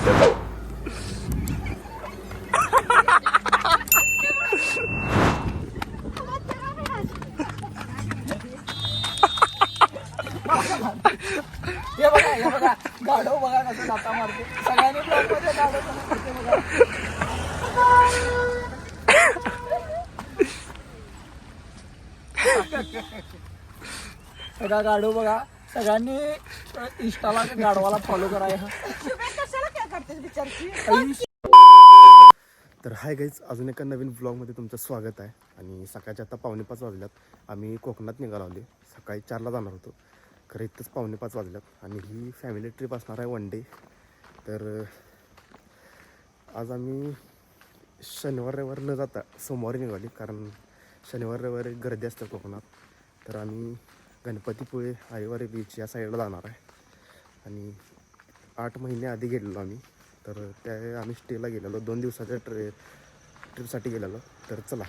हे बघा गाढव बघा कसं लाथा मारते सगळ्यांनी ब्लॉगमध्ये गाढव बघा गाढव बघा सगळ्यांनी इंस्टाला गाढवाला फॉलो करायला. तर हाय गाईज, अजून एका नवीन व्लॉगमध्ये तुमचं स्वागत आहे. आणि सकाळच्या आता 4:45 वाजल्यात. आम्ही कोकणात निघालो आले. सकाळी 4ला जाणार होतो, खरं इथंच 4:45 वाजल्यात. आणि ही फॅमिली ट्रिप असणार आहे 1 डे. तर आज आम्ही शनिवार रविवार न जाता सोमवारी निघाली, कारण शनिवार रविवारी गर्दी असते कोकणात. तर आम्ही गणपतीपुळे आईवारी बीच या साईडला जाणार आहे. आणि 8 महिने आधी गेलेलो आम्ही. तर त्या आम्ही स्टेला गेलेलो, 2 दिवसाच्या ट्रिपसाठी गेलेलो. तर चला,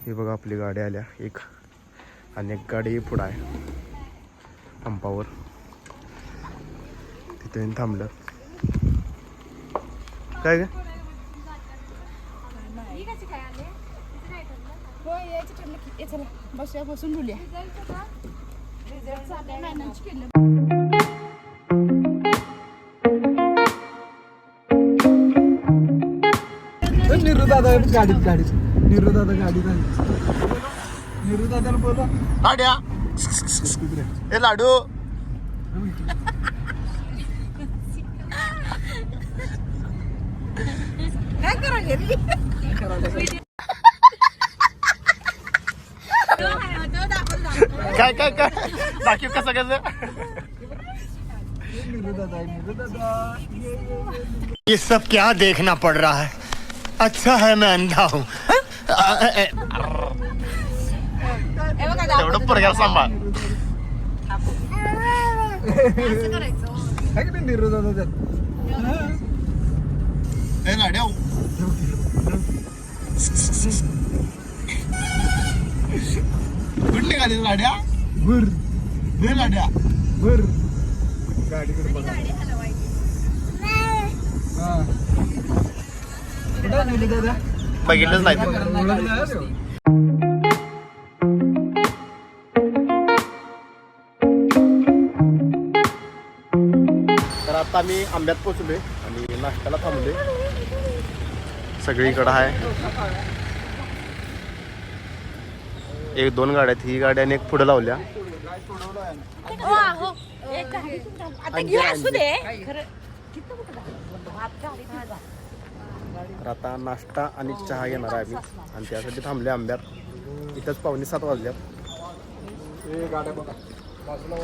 हे बघा आपली गाडी आल्या एक, आणि एक गाडी पुढं आहे पंपावर. तिथे थांबलं. काय ग बसून बोलूया. निरुदादा गाडीत निरुदादा गाडीत निरुदादाला बोला लाड्या हे लाडू. काय करायला काय काय काय दाखव कसं कसं. ये सब क्या देखना पड़ रहा है. अच्छा है मैं अंधा हूँ. तेवढं पोरग्याला सांभाळ. निरुदादा हे लाड्या कुठली गाडी लाड्या भर हे लाड्या भर गाडीकडे बघा. हा कुठं निरुदादा बघितलंच नाही. तर आता आम्ही आंब्यात पोचलोय आणि नाश्त्याला थांबलोय. सगळीकडं आहे 1-2 गाड्या आहेत. ही गाडी आणि एक पुढे लावल्या. तर आता नाश्ता आणि चहा घेणार आहे आम्ही, आणि त्यासाठी थांबले आंब्यात. इथंच 6:45 वाजल्यात. हे गाड्या बघा बाजूला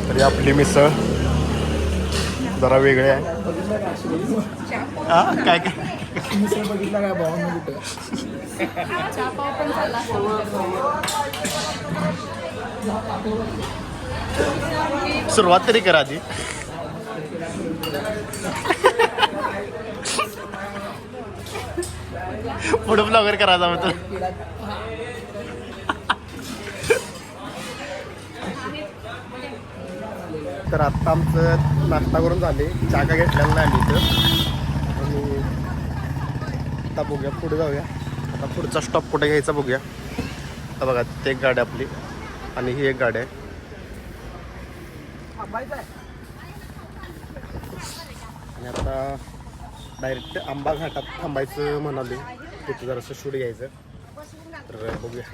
तरी आपली मिसळ जरा वेगळी आहे. हा काय काय मिसळ बघितला काय भावांना कुठे सुरुवात तरी करा आधी. पुढे ब्लॉगर करायचा म्हणतो. तर आत्ता आमचं नाश्ता करून झाले, चहा का घेतलेला नाही आम्ही इथं. आणि आता बघूया पुढे जाऊया. आता पुढचा स्टॉप कुठे घ्यायचा बघूया. आता बघा ते एक गाडी आपली आणि ही एक गाडी आहे. आणि आता डायरेक्ट आंबा घाटात थांबायचं म्हणाले. तिथं जरासं शूट घ्यायचं. तर बघूया.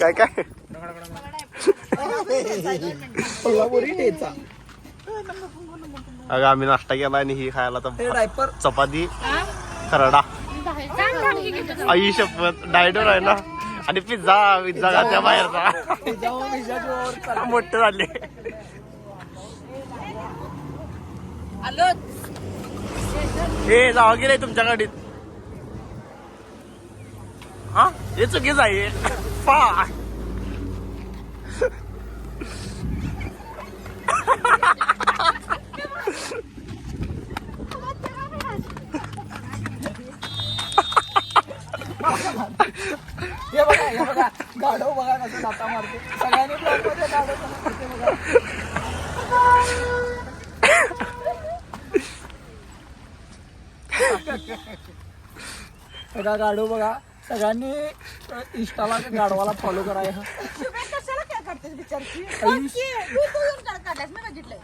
काय काय कोल्हापुरी ठेचा. अगं आम्ही नाश्ता केला आणि ही खायला तर डायपर चपाती खरडा. आई शपथ डायटर आहे ना. आणि पिझ्झा का त्या बाहेरचा मोठे झाले. हे जावा की नाही तुमच्या गाडीत. हा हे चुकीच आहे. पा गाढव बघा कसं लाथा मारते सगळ्यांनी ब्लॉग मध्ये गाढव कसं मारते बघा. बघा गाढव बघा सगळ्यांनी इंस्टाला गाढवाला फॉलो करा. शुभ्या कशाला काय करतेस बिचारची? आयुष. तू येऊन काय काढलास मी बघितलंय.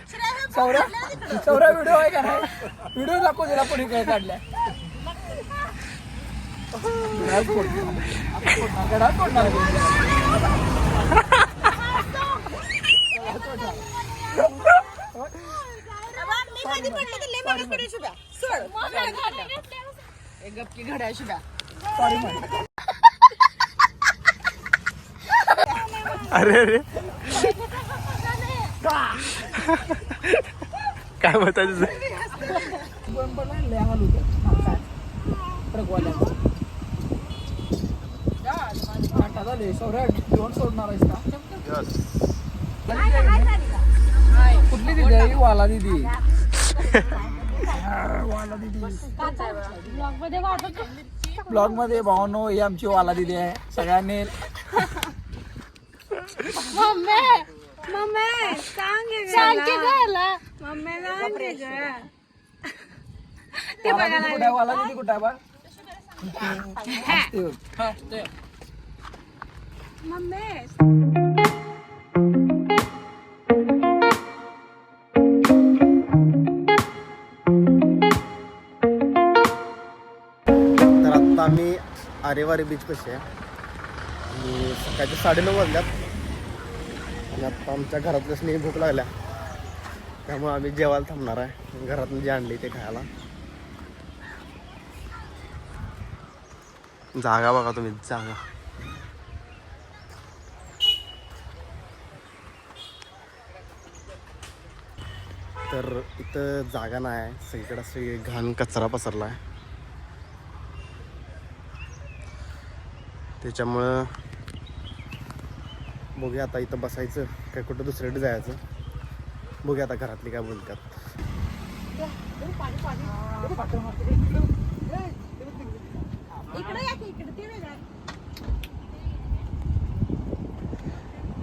श्रेया हे सौरभ काढलेलं तिकडं. सौरभ व्हिडिओ आहे का नाही व्हिडिओ दाखव तिला कोणी काय काढल्या घरात फोडणार. घरात फोडणार बाबा, मी कधी पडले तर लय मागच पडेल शुभ्या. सोड. ए, गपकी घड्याळ शुभ्या. Sorry madam. अरे अरे काय म्हणता तुझं लय हाल होतं ट्रकवाल्याचा. काटा झाले सौरभ जेवण सोडणार आहेस का? कुठली दिदी आहे वाला दिदी वाला दिदी ब्लॉग मध्ये भावनो ही आमची वाला दिदी आहे सगळ्यांनी वाला दिदी कुठे आहे बा तर आत्ता आम्ही आरेवारी बीच पाशी आहे आणि सकाळचे 9:30 वाजल्यात आणि आत्ता आमच्या घरातल्यासनी भूक लागल्या त्यामुळे आम्ही जेवायला थांबणार आहे. घरातून जे आणले ते खायला. जागा बघा तुम्ही जागा. तर इथं जागा नाही आहे सगळीकडे सगळी घाण कचरा पसरला आहे त्याच्यामुळं बघूया आता इथं बसायचं काय कुठं दुसरीकडे जायचं. बघूया आता घरातली काय बोलतात. इकडे या की इकडे ते वेगळं आहे.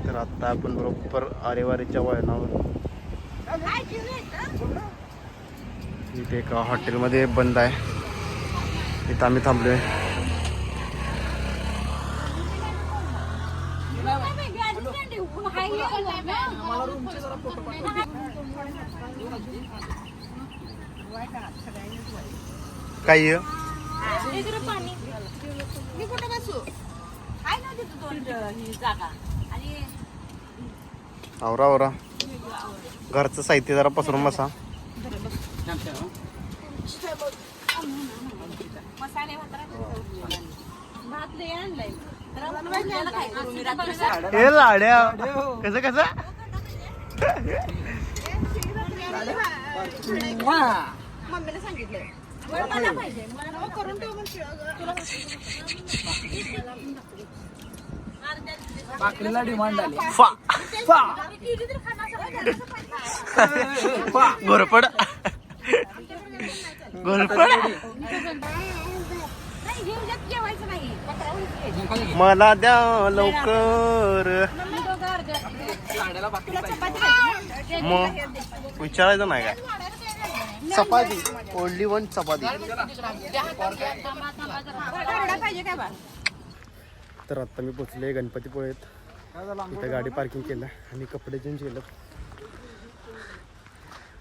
तर आता आपण बरोबर आरेवारीच्या वळणावर काय घेऊन यायचं? इथे एका हॉटेलमध्ये बंद आहे इथं आम्ही थांबलोय. काय मी कुठे बसू? काय ना तिथं दोन ही जागा आणि आवरा आवरा घरचं साहित्य जरा पसरून बसा. मसाले भात लय आणलाय. तर काय करू मी रात्री? हे लाड्या कसं कसं मम्मीला सांगितलंय मला पाहिजे मला करून ठेव पाकडीला डिमांड आली. फा घोरपड घोरपड जेवायचं नाही मला द्या लवकर. मग विचारायचं नाही काय चपाती ओनली वन चपाती. पाहिजे काय बा तर आत्ता मी पोचले गणपतीपुळेत. इथं गाडी पार्किंग केलं आणि कपडे चेंज केलं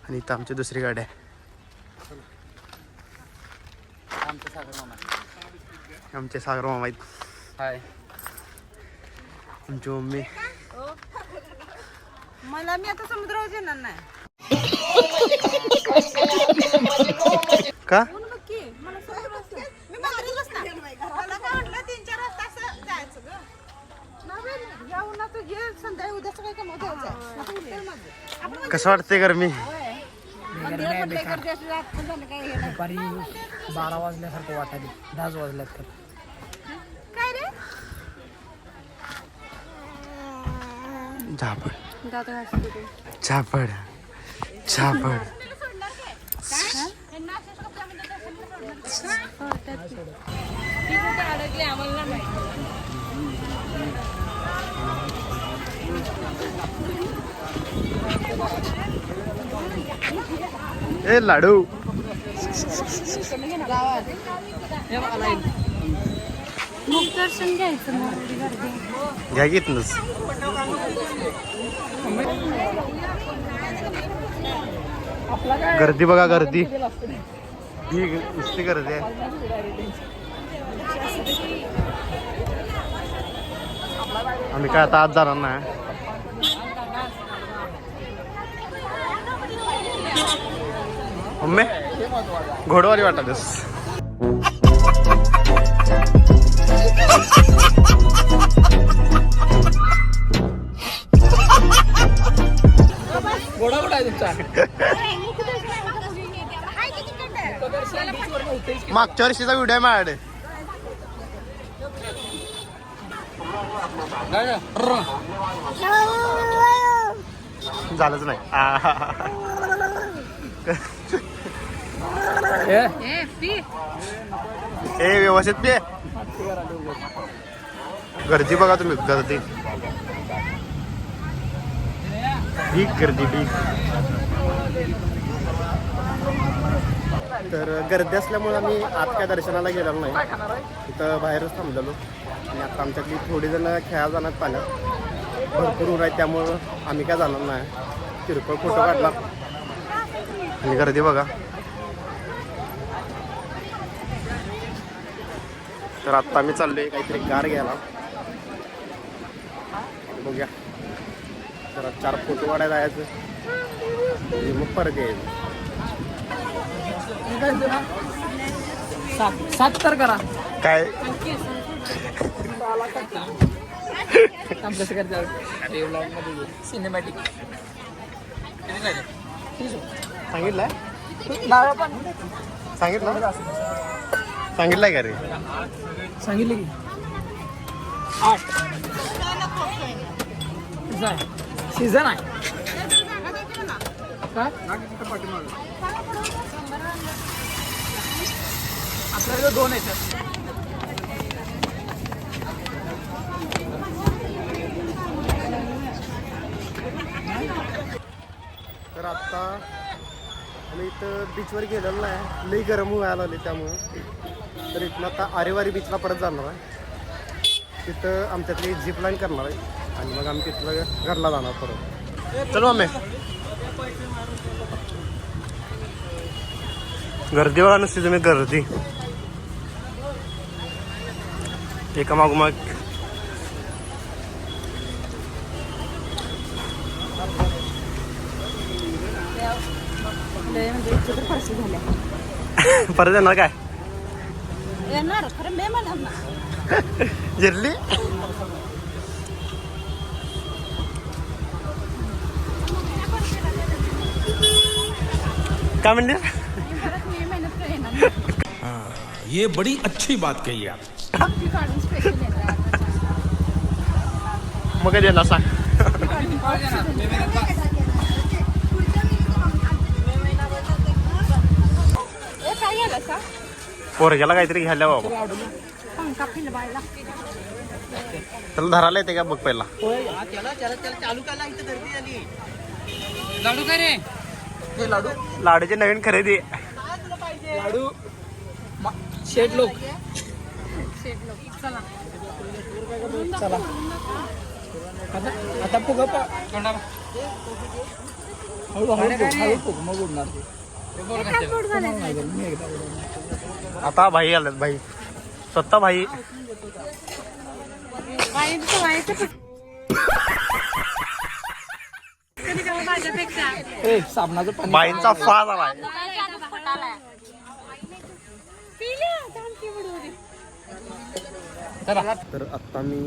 आणि इथं आमची दुसरी गाडी आहे. आमचे सागर मामा आहेत. हाय आमची मम्मी. मला मी आता समुद्रावर येणार नाही. का नक्की मला समुद्रावर मी मंदिरात बसणार. मला काय वाटलं 3-4 वाजता असं जायचं ग. नव्हे या उन्हात जे संध्याकाळी उद्या सकाळी कमवत जायचं. आता उठेल माझं. आपण कसं वाटतंय गरमी. मंदिरात पण लय गर्दी असली आपण झालं काय हे नाही. दुपारी 12 वाजल्यासारखं वाटायला 10 वाजल्यात तर काय रे झापड दादा घासते झापड झापड ए लाडू मुखदर्शन घ्यायचं घ्या घेतलंच. आपला काय गर्दी बघा गर्दी ही नुसती गर्दी आहे. आम्ही काय आता आज जाणार नाही. मम्मी घोडवारी वाटतस. घोडा कुठं आहे तुमचा? मागच्या वर्षीचा व्हिडिओ आहे माझ्याकडे. झालंच नाही. ए व्यवस्थित पे. गर्दी बघा तुम्ही गर्दी ठीक गर्दी ठीक. तर गर्दी असल्यामुळे आम्ही आत काय दर्शनाला गेलेलो नाही. इथं बाहेरच थांबलेलो आणि आता आमच्यातली थोडी जण खेळायला जाणार पाण्यात. भरपूर ऊन आहे त्यामुळं आम्ही काय जाणार नाही. किरकोळ फोटो काढला आणि गर्दी बघा. तर आत्ता आम्ही चाललोय काहीतरी कार घ्यायला. बघूया जरा 4 फोटो काढायला जायचं आणि मग परत यायचं. सात तर करा. काय कसं करतात सिनेमॅटिक सांगितलंय डाव्या पण सांगितलंय का रे. सांगितलं की 8 सीझन आहे काय आपल्याकडे 2 आहेत. तर आत्ता आम्ही इथं बीचवर गेलेलो नाही. लई गरम व्हायला आले त्यामुळं. तर इथनं आता आरेवारी बीचला परत जाणार आहे. तिथं आमच्यातली झिप लाईन करणार आहे आणि मग आम्ही तिथलं घरला जाणार परत. चलो आम्ही गर्दी बघा नुसती तुम्ही गर्दी एका मागोमाग. परत येणार काय येणार खरं मे म्हणत ना. जिरली काय म्हणले. ये बड़ी अच्छी बात कही आप. मग कधी येणार सांग. पोरग्याला काहीतरी घ्यायला बाबा. त्याला धरायला येते का बघ पहिला. लाडू काय रे. हे लाडू लाडूची नवीन खरेदी. लाडू शेट लोक चला आता फुग हळू फुग मग उडणार ते. आता भाई आलेत भाई स्वतः भाई. साबणाचं पाणी बाईंचा फाज आलाय. तर आत्ता मी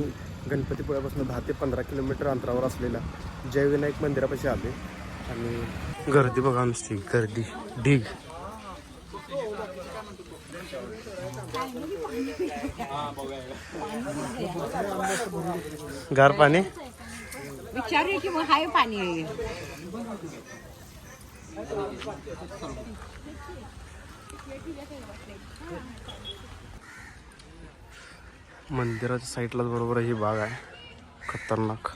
गणपतीपुळ्यापासून 10 ते 15 किलोमीटर अंतरावर असलेल्या जयविनायक मंदिरापाशी आले आणि गर्दी बघा नुसती गर्दी ढीग. गार पाणी विचारूया की मग हाय पाणी. 1 मिनिट. मंदिराच्या साईडलाच बरोबर ही बाग आहे खतरनाक.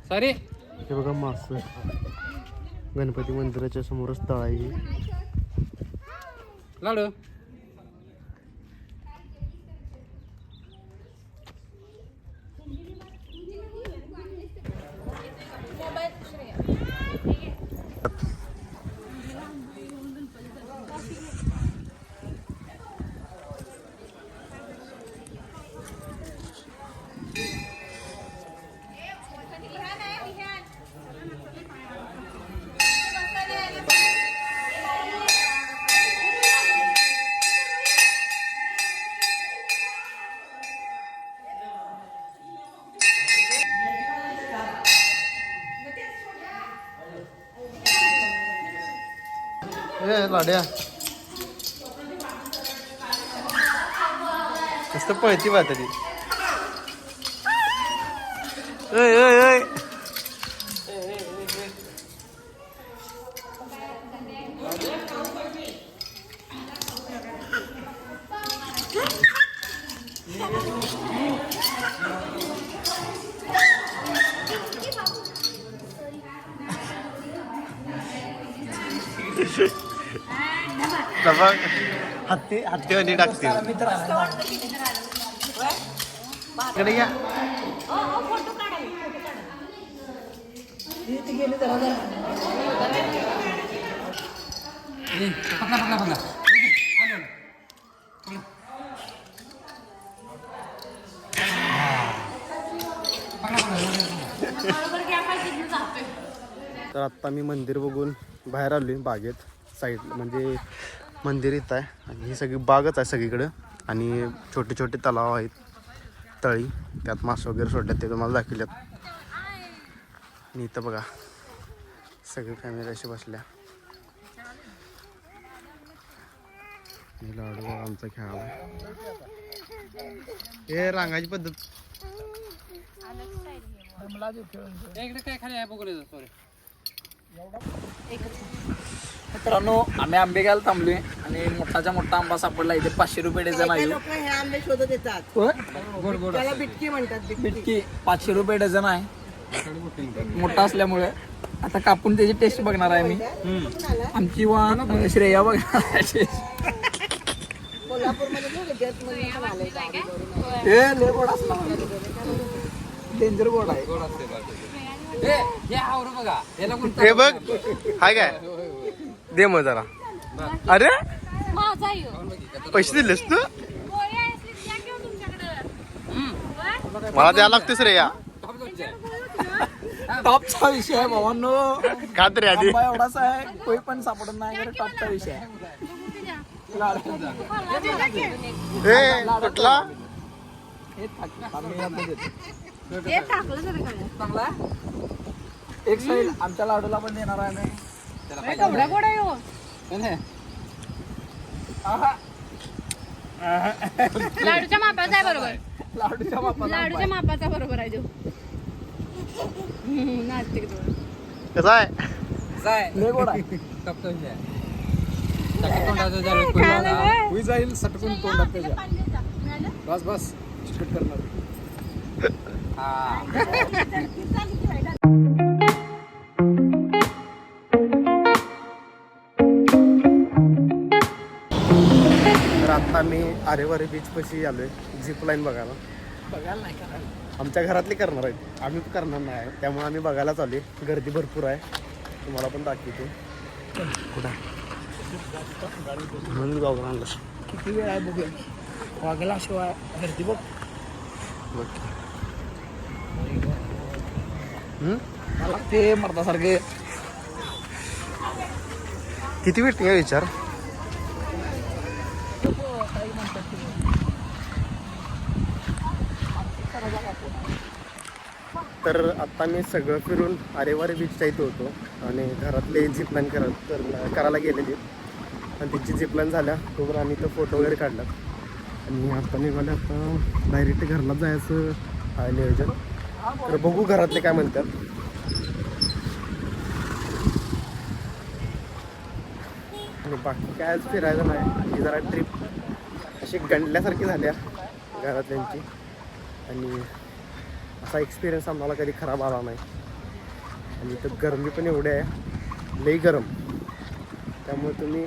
सॉरी हे बघा मास गणपती मंदिराच्या समोरच तळ आहे ही. लाडू लाड्या मस्त पळती बा तरी. हत्ती हत्तीवाली टाकते इकडे घ्या. तर आत्ता मी मंदिर बघून बाहेर आलोय बागेत. साईड म्हणजे मंदिर इथं आहे आणि ही सगळी बागच आहे सगळीकडं आणि छोटे छोटे तलाव आहेत, तळी, त्यात मासे वगैरे सोडल्यात ते तुम्हाला दाखवल्यात. आणि इथं बघा सगळी फॅमिली अशी बसल्या. लाडू बघा आमचा खेळावा. हे रांगाची पद्धत. इकडे काय खाली आहे बघून सॉरी. मित्रांनो आम्ही आंबे घ्यायला थांबलोय आणि मोठाच्या मोठा आंबा सापडला इथे 500 रुपये डझन आहे. लोक हे आंबे शोधत येतात. होय? त्याला बिटकी म्हणतात. बिटकी 500 रुपये डझन आहे. मोठा असल्यामुळे आता कापून त्याची टेस्ट बघणार आहे मी. आमची वाहन श्रेया बघणार आहे. कोल्हापूरमध्ये हे लय गोड असला डेंजर गोड आहे. बघा हे बघ हाय काय दे मग जरा. अरे पैसे दिलेस तू मला द्यायला लागतेस रे या. टॉपचा विषय आहे भावांनो. का तरी आधी आंबा एवढाच आहे कोई पण सापडत नाही तर टॉपचा विषय आहे. हे कुठला हे आम्ही आता देतो. चांगला एक साईड आमच्या लाडूला पण देणार आहे मी. लाडूच्या मापाचा आहे बरोबर. लाडूच्या बापाला लाडूच्या मापाचा बरोबर आहे जो. नाचते कसा आहे. लय गोड आहे. होई जाईल सटकून तोंडात त्याच्या. बस बस स्पीड करणार. तर आता मी आरेवारे बीच पाशी आलोय झिप लाईन बघायला. बघायला नाही करायला. आमच्या घरातले करणार आहेत, आम्ही करणार नाही, त्यामुळे आम्ही बघायला चालू आहे. गर्दी भरपूर आहे, तुम्हाला पण दाखवतो. कुठं म्हणून गाव आणलं. किती वेळ आहे बघूया. वागला शिवाय गर्दी बघ. मला ते मर्दासारखे किती वेळ या विचार. तर आता मी सगळं फिरून आरेवारे बीचच्या इथं होतो आणि घरातले झिपलाईन करायला गेलेली आणि तिची झिपलाईन झाल्या तोवर आम्ही तो फोटो वगैरे काढला. आणि आता निघाले, आता डायरेक्ट घरला जायचं आहे नियोजन. तर बघू घरातले काय म्हणतात. आणि बाकी काय आज फिरायचं नाही, ही जरा ट्रिप अशी गंडल्यासारखी झाल्या घरातल्यांची. आणि असा एक्सपिरियन्स आम्हाला कधी खराब आला नाही. आणि इथं गरमी पण एवढी आहे, लई गरम. त्यामुळे तुम्ही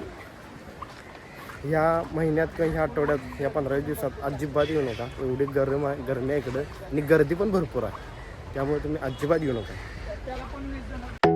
ह्या महिन्यात किंवा ह्या आठवड्यात, ह्या 15 दिवसात अजिबात येऊ नका. एवढी गरमी आहे इकडं आणि गर्दी पण भरपूर आहे. त्यामुळे तुम्ही अजिबात येऊ नका.